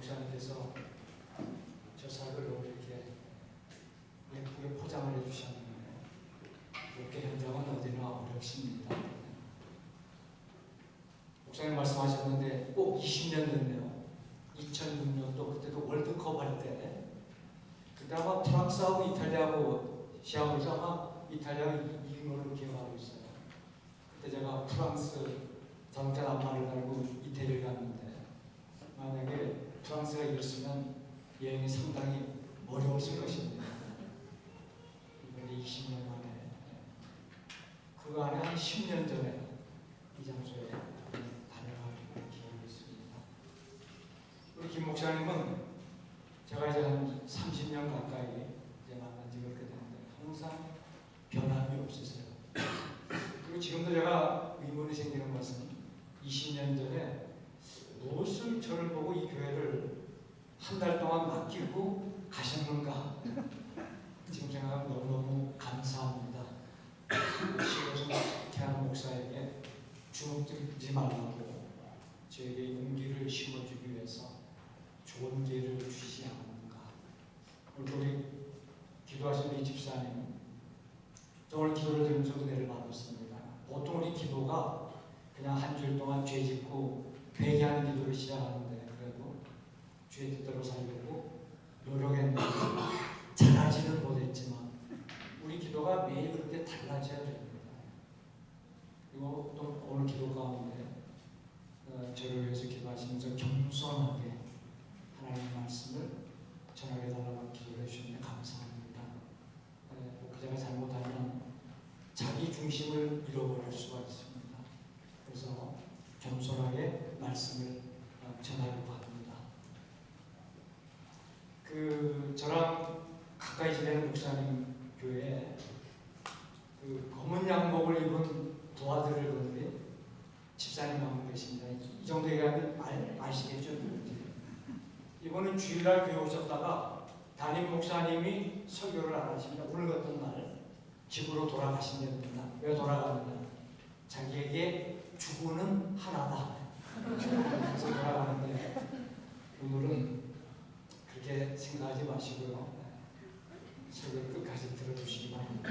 목사님께서 저 사극을 이렇게 예쁘게 포장을 해주셨는데 이렇게 현장은 어디나 어렵습니다. 목사님 말씀하셨는데 꼭 20년 됐네요. 2006년도 그때도 월드컵 할 때 그때 아마 프랑스하고 이탈리아하고 시합을 해서 아마 이탈리아가 이긴 걸로 기억하고 있어요. 그때 제가 프랑스 자동차 낱말을 달고 이태리를 갔는데 만약에 프랑스가 이겼으면 여행이 상당히 어려웠을 것입니다. 이번에 20년 만에 그 안에 한 10년 전에 이 장소에 다녀간 기억이 있습니다. 우리 김 목사님은 제가 이제 한 30년 가까이 이제 만난 지 그렇게 되는데 항상 변함이 없으세요. 그리고 지금도 제가 의문이 생기는 것은 20년 전에 무엇을 저를 보고 이 교회를 한 달 동안 맡기고 가셨는가. 지금 생각하면 너무너무 감사합니다. 시골에서 태한 목사에게 주눅들지 말라고 저에게 용기를 심어주기 위해서 좋은 기회를 주시지 않는가. 우리 기도하신 우리 집사님, 저 오늘 기도를 들으면서 은혜를 받았습니다. 보통 우리 기도가 그냥 한 주일 동안 죄 짓고 회개하는 기도를 시작하는데 그래도 죄 뜻대로 살려고 노력했는데 잘하지는 못했지만 우리 기도가 매일 그렇게 달라져야 됩니다. 그리고 또 오늘 기도 가운데 저를 위해서 기도하시면서 겸손하게 하나님의 말씀을 전하게 달라고 기도를 해주셨는데 감사합니다. 제가 잘못하면 자기 중심을 잃어버릴 수가 있습니다. 그래서 겸손하게 말씀을 전하려고 합니다. 저랑 가까이 지내는 목사님 교회에 검은 양복을 입은 도화들을 보는데 집사님 한 분 계십니다. 이 정도 얘기하면 아시겠죠? 이번은 주일날 교회 오셨다가 담임 목사님이 설교를 안 하십니다. 오늘 같은 날 집으로 돌아가신답니다. 왜 돌아가느냐? 자기에게 주부는 하나다. 그래서 돌아가는데 오늘은 그렇게 생각하지 마시고요. 설교 끝까지 들어주시기 바랍니다.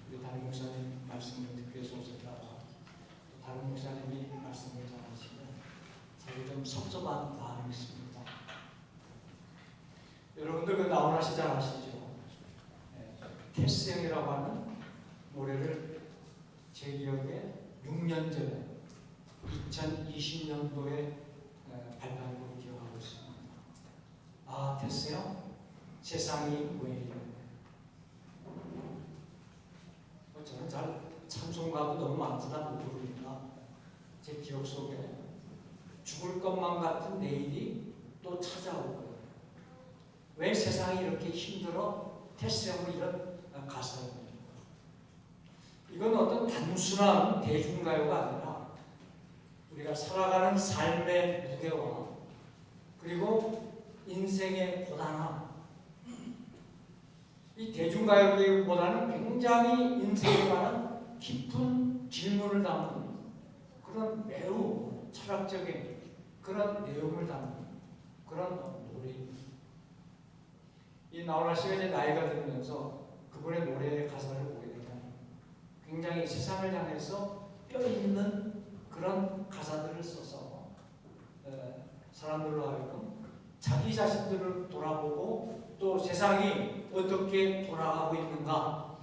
우리 담임 목사님 말씀을 듣기 위해서 오셨다가 또 다른 목사님이 말씀을 전하시면 사실 좀 섭섭한 마음이 있습니다. 여러분들 그 나훈아 씨 잘 아시죠? 테스형이라고 하는 노래를 제 기억에 6년 전에 2020년도에 발표한 걸로 기억하고 있습니다. 아, 테스형? 세상이 왜 이래? 저는 잘 찬송가도 너무 많다 못 부르니까 제 기억 속에 죽을 것만 같은 내일이 또 찾아오고 왜 세상이 이렇게 힘들어? 테스형은 이런 가사입니다. 이건 어떤 단순한 대중가요가 아니라 우리가 살아가는 삶의 무게와 그리고 인생의 고단함, 이 대중가요보다는 굉장히 인생에 관한 깊은 질문을 담은 그런 매우 철학적인 그런 내용을 담은 그런 노래입니다. 이 나훈아 씨가 이제 나이가 들면서 그분의 노래의 가사를 보게 되면 굉장히 세상을 향해서 뼈있는 그런 가사들을 써서 사람들로 하여금 자기 자신들을 돌아보고 또 세상이 어떻게 돌아가고 있는가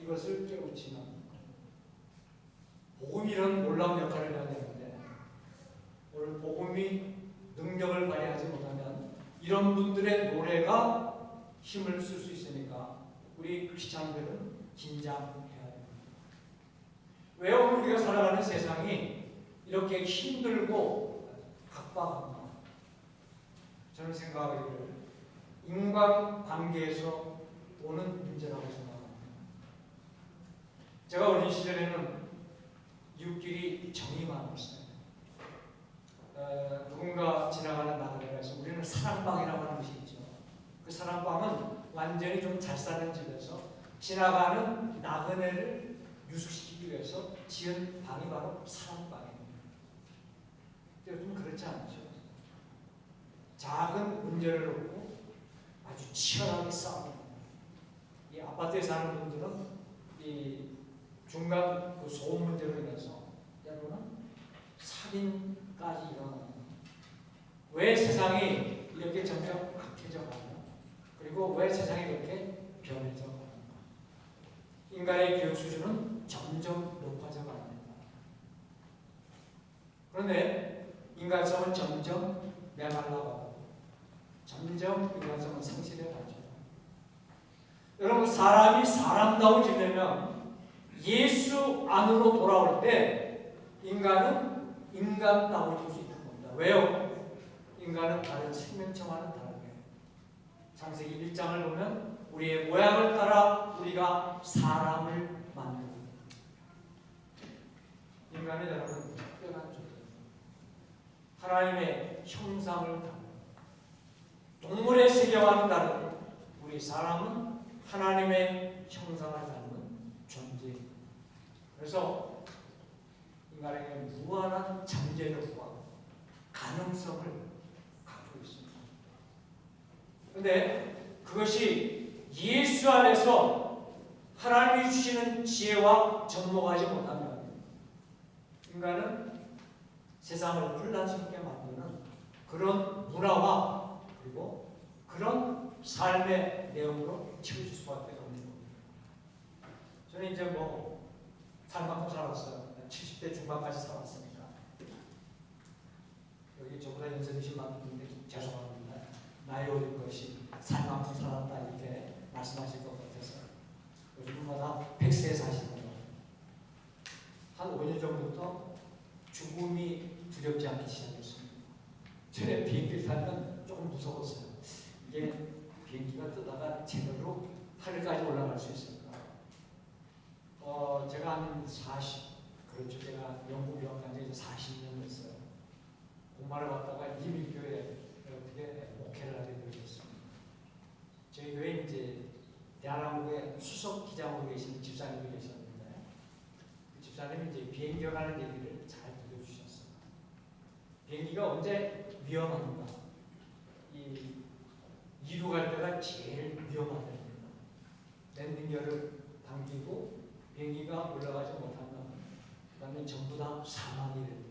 이것을 깨우치는 복음이 이런 놀라운 역할을 해야 되는데 오늘 복음이 능력을 발휘하지 못하면 이런 분들의 노래가 힘을 쓸 수 있으니까 우리 크리스찬들은 긴장해야 됩니다. 왜 오늘 우리가 살아가는 세상이 이렇게 힘들고 각박한가? 저는 생각하기를 인간관계에서 오는 문제라고 생각합니다. 제가 어린 시절에는 이웃끼리 정이 많았어요. 누군가 지나가는 나그네에서 우리는 사랑방이라고 하는 것이 있죠. 그 사랑방은 완전히 좀 잘 사는 집에서 지나가는 나그네를 유숙시키기 위해서 지은 방이 바로 사랑방입니다. 좀 그렇지 않죠? 작은 문제를 놓고 아주 치열하게 싸웁니다. 이 아파트에 사는 분들은 이 중간 그 소음 문제로 인해서 때로는 살인까지 일어납니다. 왜 세상이 이렇게 점점 악해져 가냐? 그리고 왜 세상이 이렇게 변해져 가는가? 인간의 교육 수준은 점점 높아져 갑니다. 그런데 인간성은 점점 메말라가고 점점 인간성은 상실해 가죠. 여러분, 사람이 사람다워 지내면 예수 안으로 돌아올 때 인간은 인간다워질 수 있는 겁니다. 왜요? 인간은 다른 생명체와는 다르게 창세기 1장을 보면 우리의 모양을 따라 우리가 사람을 만들고, 인간은 여러분 특별한 존재입니다. 하나님의 형상을 담은, 동물의 세계와는 다르게 우리 사람은 하나님의 형상을 담은 존재입니다. 그래서 인간에게 무한한 잠재력과 가능성을 갖고 있습니다. 그런데 그것이 예수 안에서 하나님이 주시는 지혜와 접목하지 못하면 인간은 세상을 혼란스럽게 만드는 그런 문화와 그리고 그런 삶의 내용으로 채워질 수밖에 없는 겁니다. 저는 이제 살만큼 살았어요. 70대 중반까지 살았으니까. 여기 저보다 연세 드신 분인데 죄송합니다. 나이 어린 것이 살만큼 살았다 이렇게 말씀하실 것 같아서 요즘마다 100세 사시는 한 5년 전부터 죽음이 두렵지 않기 시작했습니다. 전에 비행기를 타면 조금 무서웠어요. 이게 비행기가 뜨다가 제대로 하늘까지 올라갈 수 있을까? 제가 한 40, 그렇죠. 제가 영국 유학 간 지 40년 됐어요. 공부를 갔다가 이민교회 어떻게 목회를 하게 되었습니다. 저희 교회 이제 대한항공의 수석 기장으로 계신 집사님이 계셨는데 그 집사님이 이제 비행기가 가는 얘기를 잘 들려주셨어요. 비행기가 언제 위험합니다. 이 이루 갈 때가 제일 위험한 때입니다. 랜딩기어를 당기고 비행기가 올라가지 못한다면 그 다음에 전부 다 사망이 됩니다.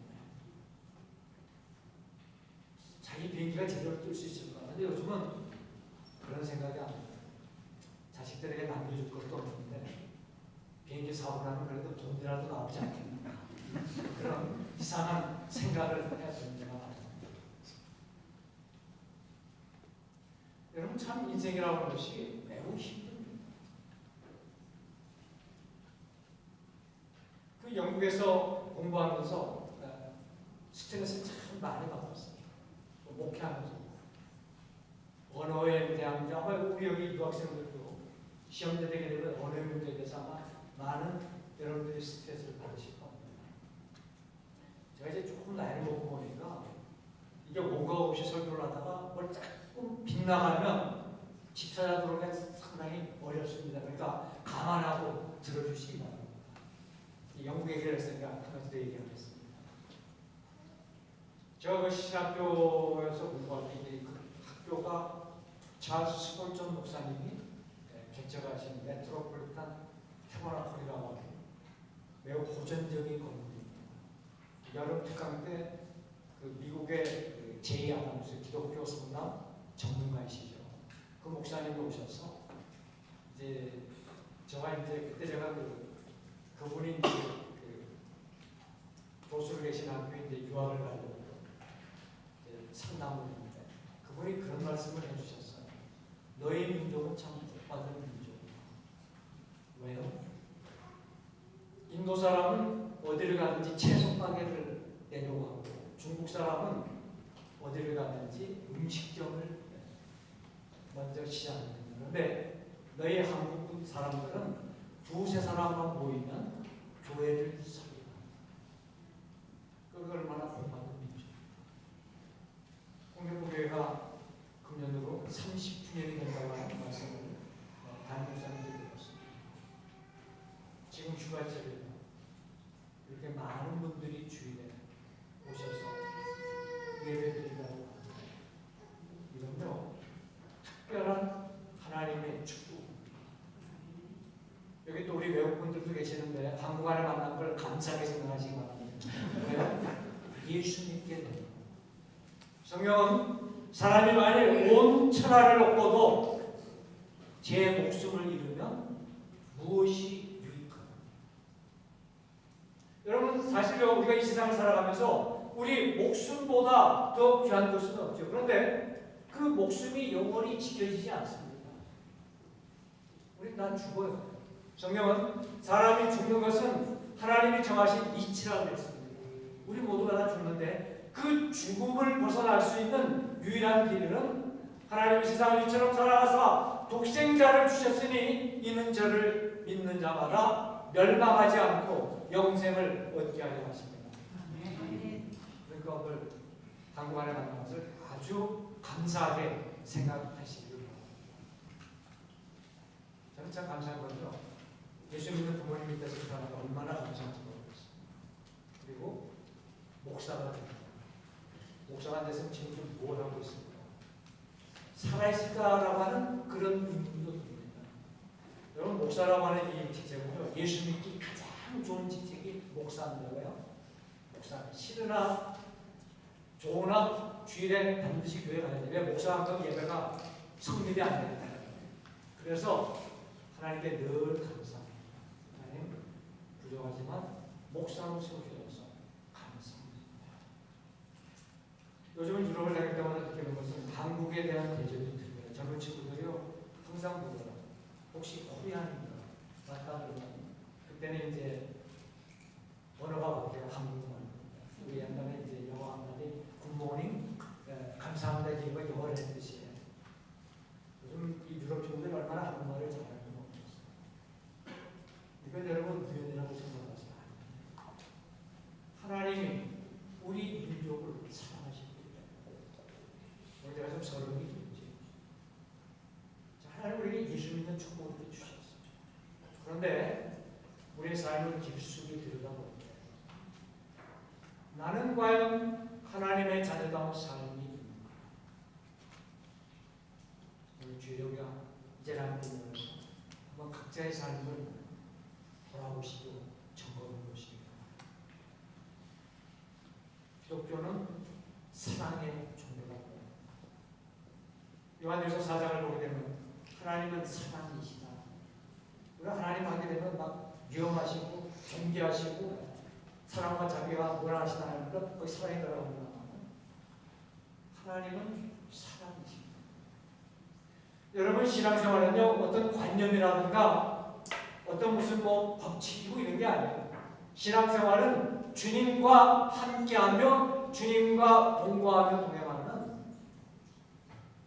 자기 비행기가 제대로 뜰 수 있을까? 근데 요즘은 그런 생각이 안 해요. 자식들에게 남겨줄 것도 없는데 비행기 사고 나면 그래도 돈이라도 나오지 않겠나. 그런 이상한 생각을 해야 되는 때가 많아요. 여러분, 참 인생이라고 하는 것이 매우 힘듭니다. 그 영국에서 공부하면서 스트레스 참 많이 받았어요. 목회하면서 언어에 대한 아마 우리 여기 유학생들도 시험대 되게 되면 언어 문제에 대해서 아마 많은 여러분들이 스트레스를 받으실 겁니다. 제가 이제 조금 나이를 먹고 보니까 이게 원가 없이 설교를 하다가 뭘 조금 빗나가면 집사자 들어오면 상당히 어렵습니다. 그러니까 감안하고 들어주시기 바랍니다. 영국 얘기를 했으니까 한 가지 더 얘기하겠습니다. 제가 그 신학교에서 공부할 때 그 학교가 찰스 스폴전 목사님이 개척하신 메트로폴리탄 테버나클이라고 하는 매우 고전적인 건물입니다. 여름 특강 때 그 미국의 그 제이 아담스 기독교 성당 전문가이시죠. 그 목사님이 오셔서 이제 그때 제가 그분이 이제 교수로 계신 학교에 이제 유학을 가려고 상담을 했는데 그분이 그런 말씀을 해주셨어요. 너희 민족은 참 복받은 민족이다. 왜요? 인도 사람은 어디를 가든지 채소 가게를 내려고 하고 중국 사람은 어디를 가든지 음식점을 먼저 시작합니다. 그런데 너희 한국 사람들은 두세 사람만 모이면 교회를 설립합니다. 그걸 얼마나 복받은 민족. 홍명교회가 금년으로 30주년이 된다고 하는 말씀을 담임목사님께 드렸습니다. 지금 휴가철에 이렇게 많은 분들이 주일에 오셔서 예배드린다고 합니다. 만난 걸 감사하게 생각하시기 바랍니다. 왜요? 예수 믿게 됩니다. 성경은 사람이 만일 온 천하를 얻고도 제 목숨을 잃으면 무엇이 유익한가? 여러분 사실요 우리가 이 세상을 살아가면서 우리 목숨보다 더 귀한 것은 없죠. 그런데 그 목숨이 영원히 지켜지지 않습니다. 우린 다 죽어요. 성경은 사람이 죽는 것은 하나님이 정하신 이치라고 했습니다. 우리 모두가 다 죽는데 그 죽음을 벗어날 수 있는 유일한 길은 하나님이 세상을 이처럼 사랑하사 독생자를 주셨으니 이는 저를 믿는 자마다 멸망하지 않고 영생을 얻게 하려 하십니다. 그러니까 오늘 한국 안에 만난 것을 아주 감사하게 생각하시기 바랍니다. 저는 참 감사한 거죠. 예수 믿는 부모님 밑에서 살아가 얼마나 감사한지 모르겠어요. 그리고 목사가 됩니다. 목사가 돼서 지금 뭘 하고 있습니까? 살아있을까라고 하는 그런 의문도 듭니다. 여러분 목사라고 하는 이 직책은요 예수 믿기 가장 좋은 직책이 목사인데요. 목사 싫으나 좋으나 주일에 반드시 교회 가야 돼요. 왜 목사만큼 예배가 성립이 안 됩니다. 그래서 하나님께 늘 감사합니다. 하나님 부족하지만 목사로 세워주셔서 감사합니다. 요즘은 유럽을 다닐 때마다 느끼는 것은 한국에 대한 대접이 듭니다. 젊은 친구들이요 항상 물어요. 혹시 코리안인가? 맞다 그러면 그때는 이제 언어가 바뀌어요. 한국말. 우리 옛날에 이제 영어 한 마디 굿모닝 감사합니다 이거 영어를 했듯이 요즘 이 유럽 친구들이 얼마나 한국말을 잘하는지 모르겠어요. 이건 여러분 우연이라고 생각하지 마세요. 하나님이 우리 민족을 사랑하시기 때문에 제가 좀 서름이 들지. 하나님 우리에게 예수 믿는 축복을 주셨어요. 그런데 우리의 삶을 깊숙이 들여다보면 나는 과연 하나님의 자녀다운 삶이 있는가? 우리 주일교가 이제라는 부분에서 한번 각자의 삶을 돌아보시고 점검해 보시기 바랍니다. 기독교는 사랑의 종교라고 요한일서 4장을 보게 되면 하나님은 사랑이시다. 우리가 하나님 하게 되면 막 위험하시고 경계하시고 사랑과 자비와 모란하신 하나님과 거의 사랑이 들어갑니다. 하나님은 사랑이십니다. 여러분 신앙생활은요 어떤 관념이라든가 어떤 무슨 뭐 법칙이고 이런 게 아니에요. 신앙생활은 주님과 함께하며 주님과 동거하며 동행하는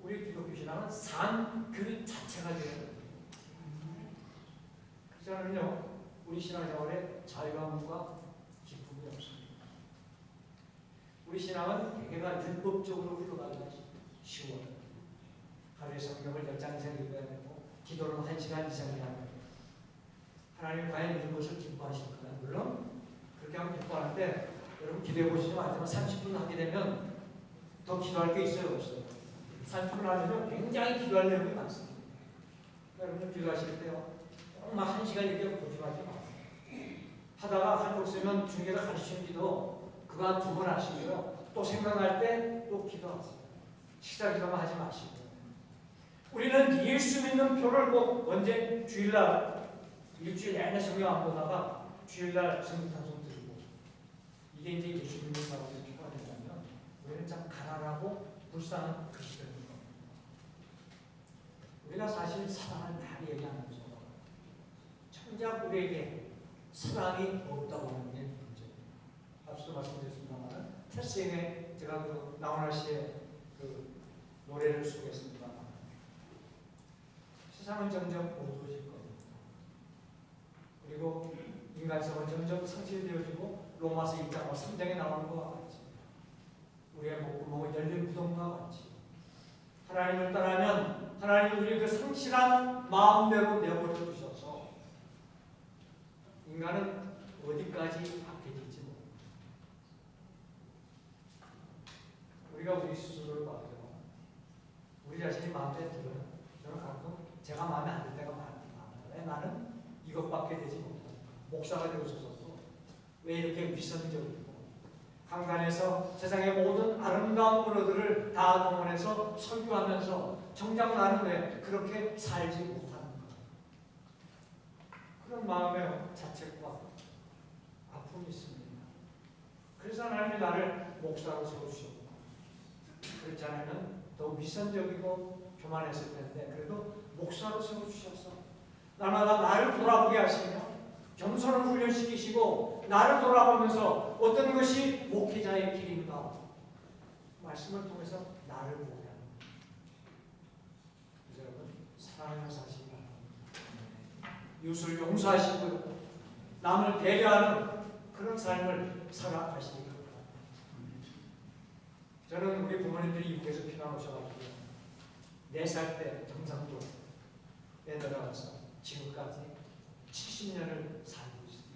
우리 기독교 신앙은 산 그 자체가 되어야 됩니다. 그렇잖아요. 우리 신앙생활에 자유함과 기쁨이 없습니다. 우리 신앙은 대개가 율법적으로 흘러가기가 쉬워요. 하루에 성경을 10장 이상 읽어야 되고 기도를 1시간 이상 해야 되고 하나님 과연 이런 것을 기뻐하실까요? 물론 그렇게 하면 기뻐하는데 여러분 기도해 보시지 마지막 30분 하게 되면 더 기도할 게 있어요? 없어요? 30분 하면 굉장히 기도할 내용이 많습니다. 여러분 기도하실 때요 막 1시간 이렇게 고집하지 마세요. 하다가 한쪽 쓰면 중계가 가르치는 기도 그거 한 2번 하시고요. 또 생각날 때 또 기도하세요. 식사 기도만 하지 마시고요. 우리는 예수 믿는 표를 꼭 언제 주일날 일주일 내내 성경 안 보다가 주일날 성경탄송 드리고 이게 이제 예수 믿는 사람들의 표가 된다면 우리는 참 가난하고 불쌍한 그 시대입니다. 우리가 사실 사랑을 많이 얘기하면서 정작 우리에게 사랑이 없다고 하는 게 문제예요. 앞서도 말씀드렸습니다만 테스행에 제가 그 나훈아 씨의 그 노래를 소개했습니다. 세상은 점점 어두워질 겁니다. 그리고 인간성은 점점 상실되어지고 로마서 1장 3장에 나오는 것과 같이 우리의 목구멍은 열린 무덤과 같이 하나님을 떠나면 하나님은 우리의 그 성실한 마음대로 내버려 두셔서 인간은 어디까지 악해질지 모릅니다. 우리가 우리 스스로를 봐요. 우리 자신이 마음에 들어요. 저는 가끔 제가 마음에 안 들 때가 많아요. 왜 나는 이것밖에 되지 못한다. 목사가 되어서도 왜 이렇게 위선적이고 강단에서 세상의 모든 아름다운 문어들을 다 동원해서 설교하면서 정작 나는 왜 그렇게 살지 못하는가? 그런 마음의 자책과 아픔이 있습니다. 그래서 하나님이 나를 목사로 세우시고 그렇지 않으면 더 위선적이고 교만했을 텐데 그래도 목사로 세워주셔서 날마다 나를 돌아보게 하시며 겸손을 훈련시키시고 나를 돌아보면서 어떤 것이 목회자의 길인가 말씀을 통해서 나를 보게 합니다. 그래서 여러분 사랑을 사시기 바랍니다. 이웃을 용서하시고요. 남을 배려하는 그런 삶을 살아가시기 바랍니다. 저는 우리 부모님들이 미국에서 피난 오셔가지고 4살 때 경상도에 내려가서 지금까지 70년을 살고 있습니다.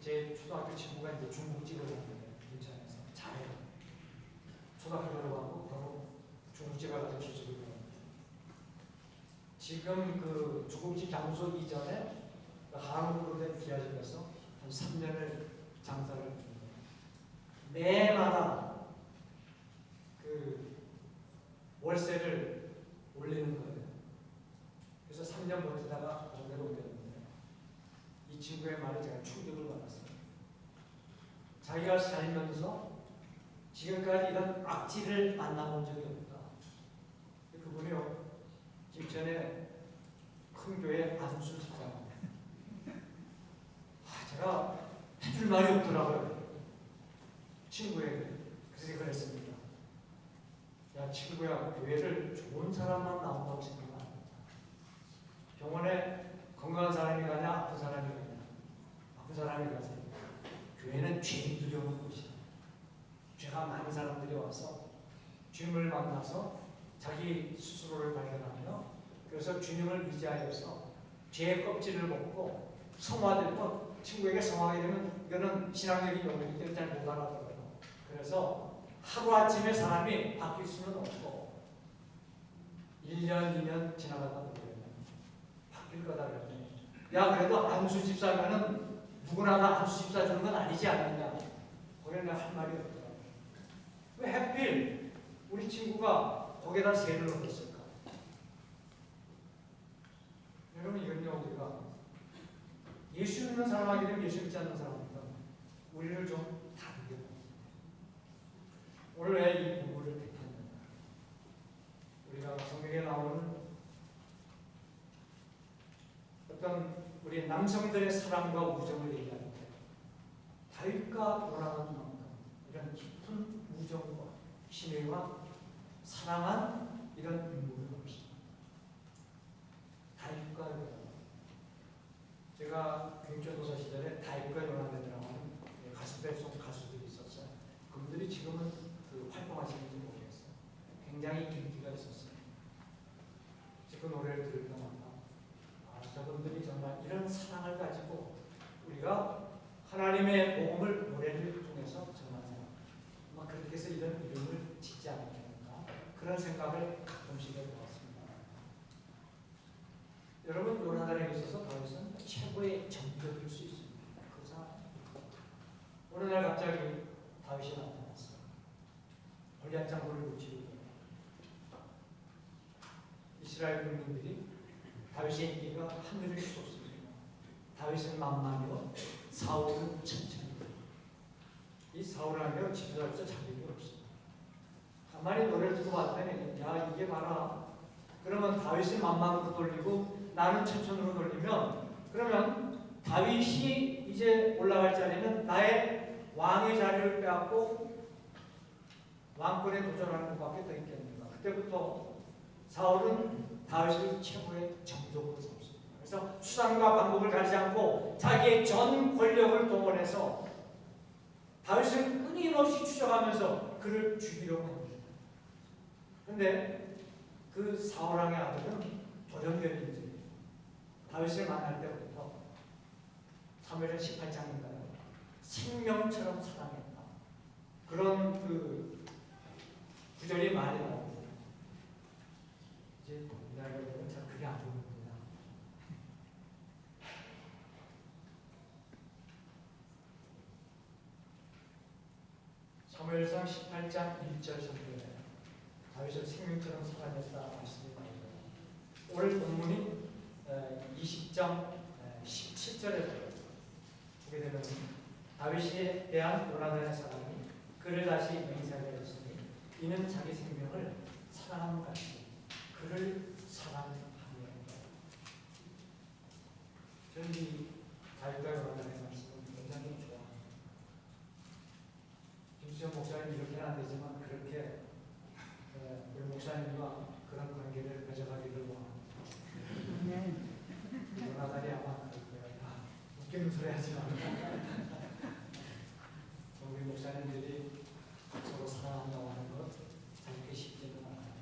제 초등학교 친구가 이제 중국집을 했는데 인천에서 잘해요. 초등학교 들어가고 바로 중국집에 가서 기술을 배웁니다. 지금 그 중국집 장소 이전에 한국으로 된 기아집에서 한 3년을 장사를 했는데 매마다 그 월세를 올리는 거예요. 그래서 3년 버티다가 동네로 옮겼는데 이 친구의 말에 제가 충격을 받았어요. 자기가 살면서 지금까지 이런 악질을 만나본 적이 없다. 그분이요 김천의 큰 교회 안수 집사입니다. 제가 해줄 말이 없더라고요. 친구에게. 그래서 그랬습니다. 야 친구야, 교회를 좋은 사람만 나온다고 생각하면 안 된다. 병원에 건강한 사람이 가냐 아픈 사람이 가냐. 아픈 사람이 가세요. 교회는 죄인들이 오는 곳이야. 죄가 많은 사람들이 와서 주님을 만나서 자기 스스로를 발견하며 그래서 주님을 의지하여서 죄의 껍질을 먹고 성화될 것, 친구에게 성화하게 되면 이거는 신앙적인 용어이기 때문에 잘 못 알아들어요. 그래서 하루아침에 사람이 바뀔 수는 없고 1년, 2년 지나가다 보면 바뀔 거다 그랬더니 야 그래도 안수 집사면은 누구나 다 안수 집사 주는 건 아니지 않느냐. 거기에 내가 할 말이 없더라고요. 왜 하필 우리 친구가 거기에다 세를 넣었을까? 여러분 이건요 우리가 예수 믿는 사람하게 되면 예수 믿지 않는 사람입니다. 우리를 좀 다르게 봅니다. 오늘 왜 이 부부를 택했는가? 우리가 성경에 나오는 어떤 우리 남성들의 사랑과 우정을 얘기할 때 다윗과 요나단 만큼 이런 깊은 우정과 신뢰와 사랑한 이런 인물은 없습니다. 다윗과 요나단. 제가 교육전도사 시절에 다윗과 요나단이라고 하는 가스펠송 가수들이 있었어요. 그분들이 지금은 그 활동하시는지 모르겠어요. 굉장히 인기가 있었어요. 그 노래를 들을 때마다 저분들이 정말 이런 사랑을 가지고 우리가 하나님의 복음을 노래를 통해서 전하세요. 아마 그렇게 해서 이런 이름을 짓지 않겠는가 그런 생각을 가끔씩 해보았습니다. 여러분 요나단에게 있어서 다윗은 최고의 정적일 수 있습니다. 그 사람. 어느 날 갑자기 다윗이 나타났어요. 골리앗 장군을 고치고 이스라엘 국민들이 다윗의 인기가 하늘을 솟습니다. 다윗은 만만이요 사울은 천천히. 이 사울하며 지도자로서 자격이 없습니다. 가만히 노래를 듣고 봤더니 야 이게 봐라. 그러면 다윗이 만만으로 돌리고 나는 천천으로 돌리면 그러면 다윗이 이제 올라갈 자리는 나의 왕의 자리를 빼앗고 왕권에 도전하는 것밖에 더 있겠는가. 그때부터 사울은 다윗을 최고의 정적으로 삼습니다. 그래서 수단과 방법을 가리지 않고 자기의 전 권력을 동원해서 다윗을 끊임없이 추적하면서 그를 죽이려고 합니다. 그런데 그 사울왕의 아들은 돌연변인지 다윗을 만날 때부터 사무엘하 18장인가요? 생명처럼 사랑했다. 그런 그 구절이 많이 나옵니다. 이제 우리나라에 보면 잘 그게 안 보입니다. 사무엘상 18장 1절 성경에 다윗은 생명처럼 살아냈다 말씀이 나오죠. 오늘 본문이 20장 17절에 보게 되면 다윗에 대한 요나단의 사랑이 그를 다시 맹세하게 했으니 이는 자기 생명을 사랑함 같이 그를 사랑하며. 저는 이 다윗과 요나단의 말씀을 굉장히 좋아합니다. 김수영 목사님 이렇게는 안 되지만 그렇게 우리 목사님과 그런 관계를 가져가기를 원합니다. 요나단이 아마 웃기는 소리 하지 마. 우리 목사님들이 서로 사랑한다고 하는 것 그렇게 쉽지는 않아요.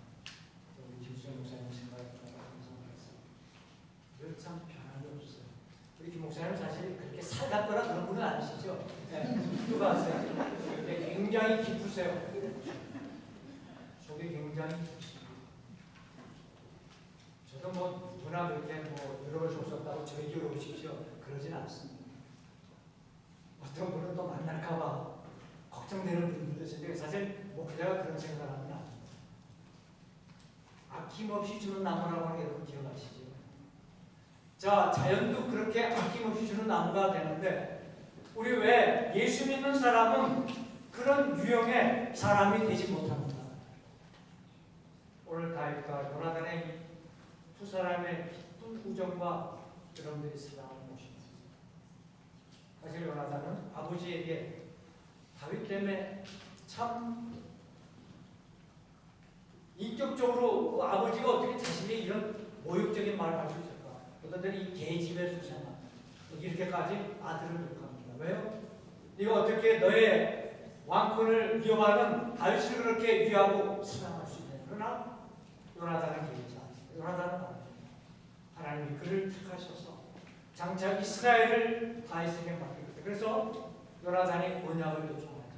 우리 김수영 목사님 생각했다고 생각했어요. 늘 참 변함이 없어요. 우리 김 목사님 사실 그렇게 살갑거나 그런 분은 아니시죠? 누가 아세요? 굉장히 기쁘세요. 속이 굉장히 깊습니다. 저도 뭐 누구나 그렇게 뭐 들어볼 수 없었다고 저희 교회 오십시오 그러진 않습니다. 어떤 분은 또 만날까봐 걱정되는 분들도 있는데 사실 목회자가 그런 생각을 하면 안 됩니다. 아낌없이 주는 나무라고 하는 게 여러분 기억하시죠? 자, 자연도 그렇게 아낌없이 주는 나무가 되는데 우리 왜 예수 믿는 사람은 그런 유형의 사람이 되지 못합니다. 오늘 다윗과 요나단의 두 사람의 깊은 우정과 여러분들이 사랑을 모십니다. 사실 요나단은 아버지에게 다윗 때문에 참 인격적으로 그 아버지가 어떻게 자신의 이런 모욕적인 말을 할 수 있을까? 어떤 때는 이 계집의 수사나 이렇게까지 아들을 욕합니다. 왜요? 네가 어떻게 너의 왕권을 위협하는 다윗을 그렇게 위하고 사랑할 수 있냐? 그러나 요나단은 그렇지 않습니다. 요나단은 하나님이 그를 택하셔서 장차 이스라엘을 다윗에게 맡기겠다. 그래서 요나단이 언약을 요청하죠.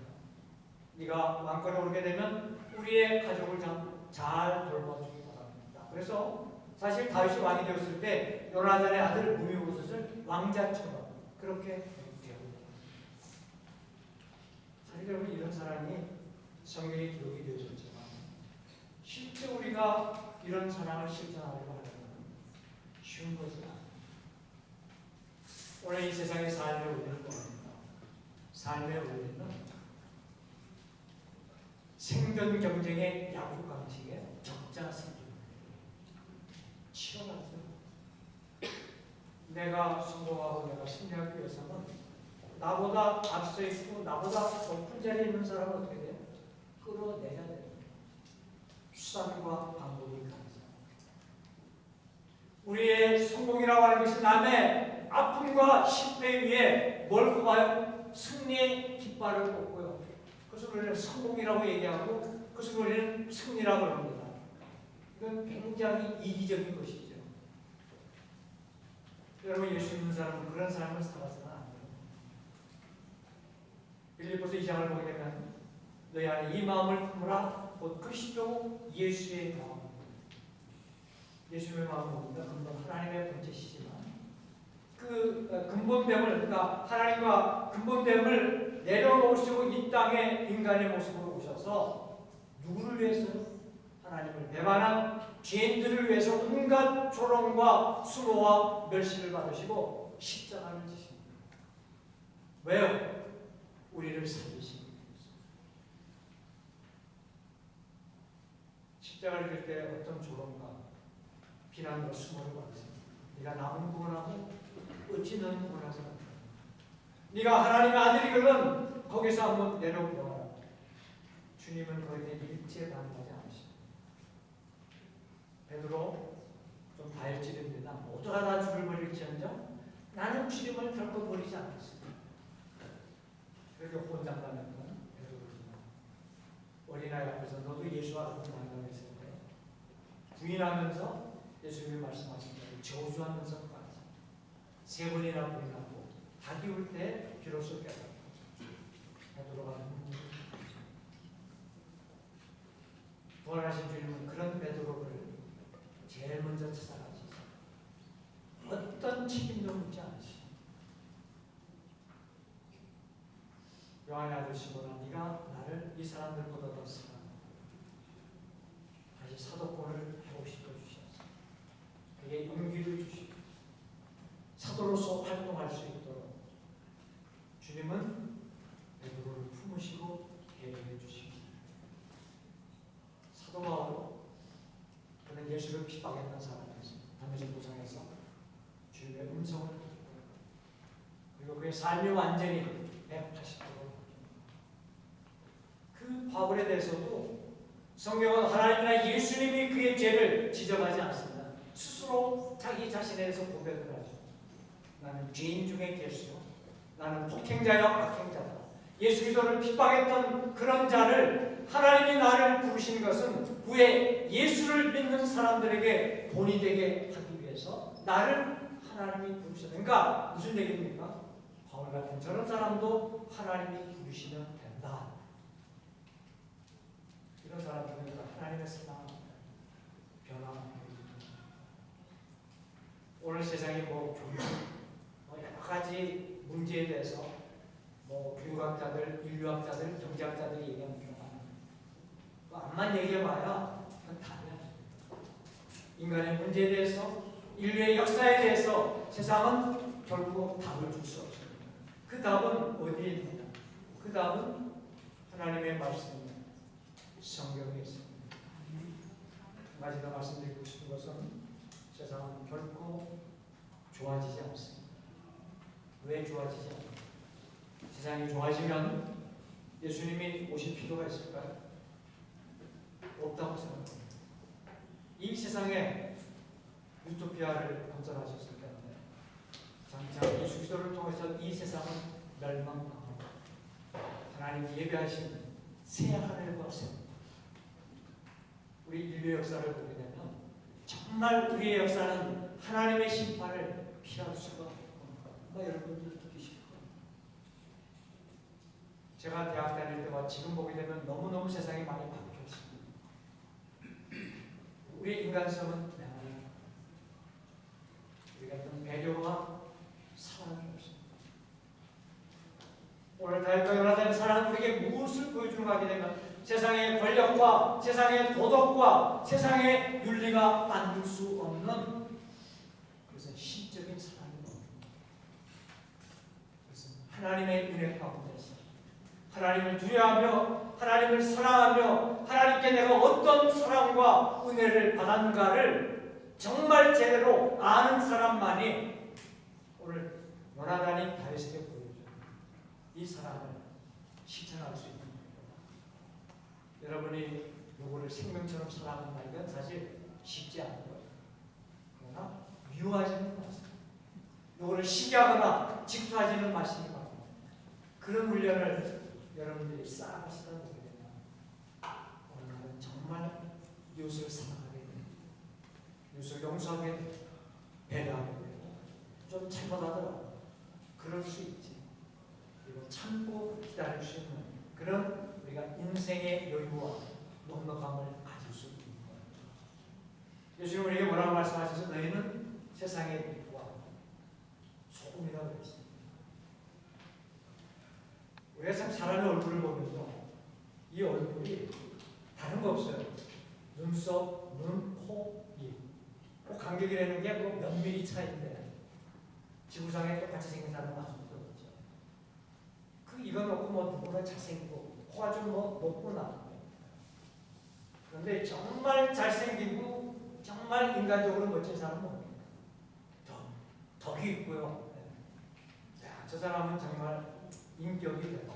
네가 왕권에 오르게 되면 우리의 가족을 잘 돌봐주기 바랍니다. 그래서 사실 다윗이 왕이 되었을 때 요나단의 아들 무미보셋을 왕자처럼 그렇게 대우합니다. 사실 여러분 이런 사람이 성경에 기록이 되어졌지만 실제 우리가 이런 사랑을 실천하려고 하는 쉬운 것은 아닙니다. 오늘 이 세상의 삶의 원리는 뭐입니까? 삶의 원리는 생존 경쟁의 야구 방식에 적자 생존. 치열하죠. 내가 성공하고 내가 승리하기 위해서는 나보다 앞서 있고 나보다 높은 자리에 있는 사람은 어떻게 돼요? 끌어내야 돼요. 수단과 방법이 가능합니다. 우리의 성공이라고 하는 것이 남의 아픔과 실패 위에 뭘 꼽아요? 승리의 깃발을 꼽고요. 그것을 우리는 성공이라고 얘기하고 그것을 우리는 승리라고 합니다. 이건 굉장히 이기적인 것이죠. 여러분 예수 믿는 사람은 그런 삶을 살아서는 안 돼요. 빌립보서 2장을 보게 되면 너희 안에 이 마음을 품으라 곧 그리스도 예수의 마음. 예수의 마음은 뭡니까? 근본 하나님의 본체시지만 그 근본됨을 그러니까 하나님과 근본됨을 내려놓으시고 이 땅에 인간의 모습으로 오셔서 누구를 위해서? 하나님을 배반한 죄인들을 위해서 온갖 조롱과 수모와 멸시를 받으시고 십자가를 지십니다. 왜요? 우리를 살리시기 위해서. 십자가를 질 때 어떤 조롱과 비난과 수모를 받으십니다. 네가 남은 구원하고 어찌 너는 구원하지 않는다. 네가 하나님의 아들이거든 거기서 한번 내려보라. 주님은 거기에 일체 반응하지 않으십니다. 베드로 좀 다혈질입니다. 모두가 다 주를 버릴지언정 나는 주님을 결코 버리지 않겠습니다. 그렇게 혼장당했던 베드로입니다. 어린아이 앞에서 너도 예수와 같은 반응했을 때 부인하면서 예수님이 말씀하신 대로 저주하면서까지 세 번이나 부인하고 닭이 울 때 비로소 깨닫고 베드로가 부활하신 주님은 그런 베드로를 제일 먼저 찾아가셔서 어떤 책임도 묻지 않으시고 요한의 아들 시몬아, 네가 나를 이 사람들보다 더 사랑한다. 다시 사도권을 회복시켜 주셔서 그에게 용기를 주시고 사도로서 활동할 수 있도록 주님은 베드로를 품으시고 계획해 주십니다. 사도 바울, 그는 예수를 핍박했던 사람이었습니다. 담에색 도상에서 주님의 음성을 듣고 그리고 그의 삶이 완전히 180도로 그 바울에 대해서도 성경은 하나님이나 예수님이 그의 죄를 지적하지 않습니다. 스스로 자기 자신에 대해서 고백을 하죠. 나는 죄인 중에 괴수요, 나는 폭행자요 악행자다. 예수 그리스도를 핍박했던 그런 자를 하나님이 나를 부르신 것은 후에 예수를 믿는 사람들에게 본이 되게 하기 위해서 나를 하나님이 부르셨다. 그러니까 무슨 얘기입니까? 바울 같은 저런 사람도 하나님이 부르시면 된다. 이런 사람들은 하나님의 사랑을 변화합니다. 오늘 세상에 교육, 여러 가지 문제에 대해서 교육학자들, 인류학자들, 경제학자들이 얘기하는 경우가 많아요. 암만 얘기해봐야 그건 답이 아닙니다. 인간의 문제에 대해서, 인류의 역사에 대해서 세상은 결코 답을 줄 수 없습니다. 그 답은 어디에 있느냐? 그 답은 하나님의 말씀입니다. 성경에 있습니다. 한 가지 더 말씀드리고 싶은 것은 세상은 결코 좋아지지 않습니다. 왜 좋아지지 않습니까? 세상이 좋아지면 예수님이 오실 필요가 있을까요? 없다고 생각합니다. 이 세상에 유토피아를 건설하셨을 때인데 장차 예수 그리스도를 통해서 이 세상은 멸망하고 하나님이 예배하신 새 하늘과 새 우리 인류 역사를 보게 되면 정말 우리의 역사는 하나님의 심판을 피할 수가 없습니다. 여러분들 느끼실 거예요. 제가 대학 다닐 때와 지금 보게 되면 너무너무 세상이 많이 바뀌었습니다. 우리 인간성은 맹하니 우리가 어떤 배려와 사랑이 없습니다. 오늘 다윗과 요나단의 사랑은 우리에게 무엇을 보여주는 가 하게 되면 세상의 권력과 세상의 도덕과 세상의 윤리가 만들 수 없는 그것은 신적인 사랑이 없습니다. 그것은 하나님의 은혜 가운데서 하나님을 두려워하며 하나님을 사랑하며 하나님께 내가 어떤 사랑과 은혜를 받았는가를 정말 제대로 아는 사람만이 오늘 요나단이 다윗에게 보여줘요. 이 사랑을 실천할 수 있는 겁니다. 여러분이 누구를 생명처럼 사랑한다, 이건 사실 쉽지 않은 거예요. 그러나 미워하지는 마세요. 누구를 시기하거나 질투하지는 마시기 바랍니다. 그런 훈련을 여러분들이 쌓아가시다 보게 되면 오늘은 정말 이웃을 사랑하게 됩니다. 이웃을 용서하게 됩니다. 배려하게 되고 좀 잘못하더라도 그럴 수 있지. 그리고 참고 기다릴 수 있는 그런 우리가 인생의 여유와 넉넉함을 가질 수 있는 거예요. 예수님 우리에게 뭐라고 말씀하셔서 너희는 세상의 빛과 소금이라고 그랬습니다. 우리가 참 사람의 얼굴을 보면요, 이 얼굴이 다른 거 없어요. 눈썹, 눈, 코, 입. 꼭 간격이라는 게 몇 미리 차이인데 지구상에 똑같이 생긴 사람은 아무도 없죠. 이거 놓고 누구나 잘생기고 코가 좀 높구나. 그런데 정말 잘생기고 정말 인간적으로 멋진 사람은 뭡니까? 덕이 있고요. 저 사람은 정말 인격이 되고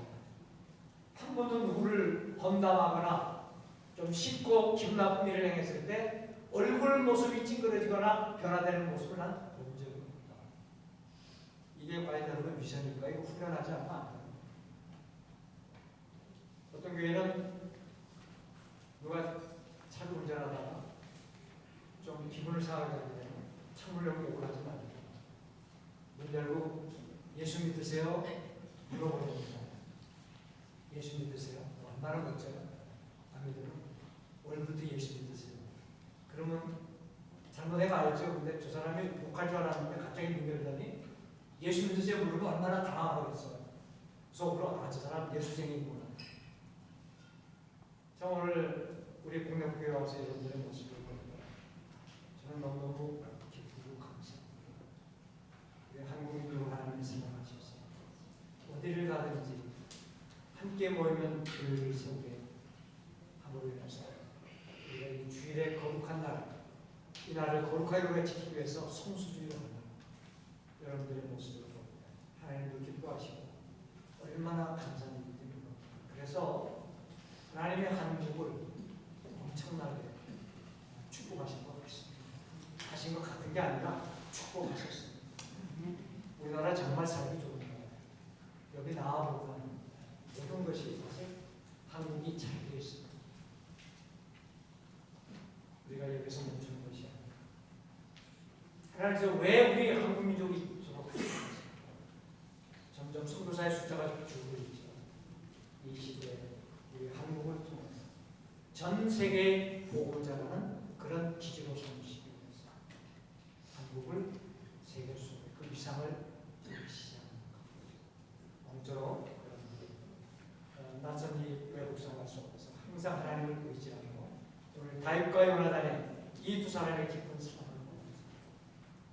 한 번도 누구를 건담하거나 좀 쉽고 기분 나쁜 일을 행했을 때 얼굴 모습이 찌그러지거나 변화되는 모습을 난 본 적이 없다. 이게 과연 여러분 미션일까? 이거 후련하지 않나? 어떤 교회는 누가 차를 운전하다가 좀 기분을 상하게 되면 참으려고 욕을 하지 말고 문 열고 예수 믿으세요? 물어보십니다. 예수 믿으세요? 얼마나 멋져요? 안 믿으면 오늘부터 예수 믿으세요. 그러면 잘못해가 알죠. 근데 저 사람이 욕할 줄 알았는데 갑자기 문 열더니 예수 믿으세요? 물으면 얼마나 당황하겠어요. 속으로 아, 저 사람 예수쟁이구나. 저 오늘 우리 공동교회 와서 여러분들의 모습을 보니까 저는 너무너무 기쁘고 감사합니다. 우리 한국민으로 하나님이 사랑하셔서 어디를 가든지 함께 모이면 교회를 세우게 함으로 인해서 우리가 이 주일의 거룩한 날, 이 날을 거룩하게 지키기 위해서 성수주의를 한다. 여러분들의 모습을 보고 하나님도 기뻐하시고 얼마나 감사한 일입니까. 그래서 하나님의 한국을 엄청나게 축복하신 것 같습니다. 하신 것 같은 게 아니라 축복하셨습니다. 우리나라 정말 살기 좋은 나라예요. 여기 나와보면 모든 것이 사실 한국이 잘 되어 있습니다. 우리가 여기서 멈추는 것이 아니라 하나님께서 왜 우리 한국 민족이 점점 선교사의 숫자가 줄고 있죠. 이 시대에 우리 한국을 통해서 전 세계의 복음을 전하는 그런 기지로 삼으시기 위해서 한국을 세계 속에 그 위상을 보이시지 않는 것. 엉처럼 낯선 이 외국 생활 속에서 항상 하나님을 의지하고 오늘 다윗과 요나단의 이 두 사람의 깊은 사랑을 보면서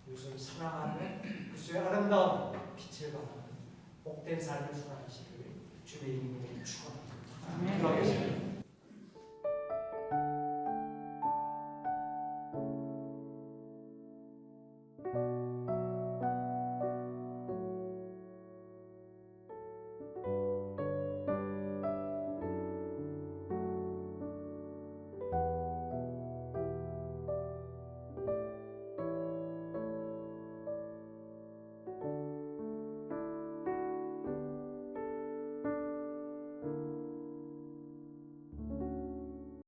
그리스도를 사랑하는 그리스도의 아름다운 빛을 발하는 복된 삶을 살아가시기를 주의 이름으로 축원합니다. 기도하겠습니다.